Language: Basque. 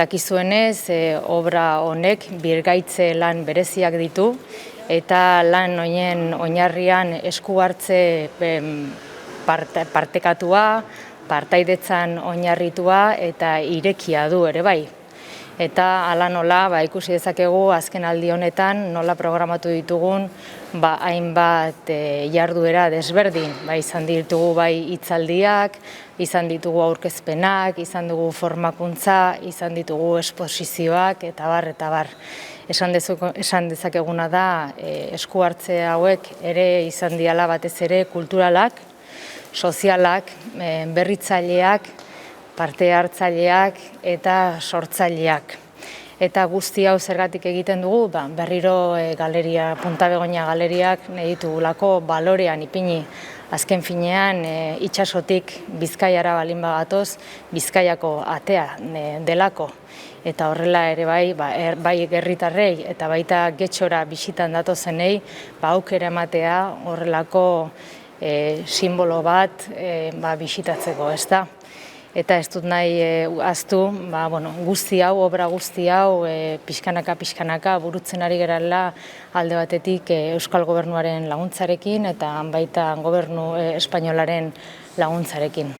Dakizuenez, obra honek birgaitze lan bereziak ditu, eta lan honen oinarrian esku hartze partekatua, partaidetzan oinarritua eta irekia du ere bai. Eta hala nola ikusi dezakegu azken aldi honetan nola programatu ditugun hainbat jarduera desberdin. Izan ditugu hitzaldiak, izan ditugu aurkezpenak, izan dugu formakuntza, izan ditugu esposizioak eta bar. Esan dezakeguna da esku hartze hauek ere izan diala batez ere kulturalak, sozialak, berritzaileak, parte hartzaileak eta sortzaileak. Eta guzti hau zergatik egiten dugu, berriro galeria, Punta Begoña galeriak nahi ditugulako balorean ipini. Azken finean, itsasotik Bizkaiara balin bagatoz, Bizkaiako atea delako. Eta horrela ere bai herritarrei eta baita Getxora bisitan datozenei, aukera ematea horrelako simbolo bat bisitatzeko, ezta? Eta ez dut nahi ahaztu, obra guzti hau pixkanaka burutzen ari garela alde batetik Euskal Gobernuaren laguntzarekin eta baita Gobernu Espainolaren laguntzarekin.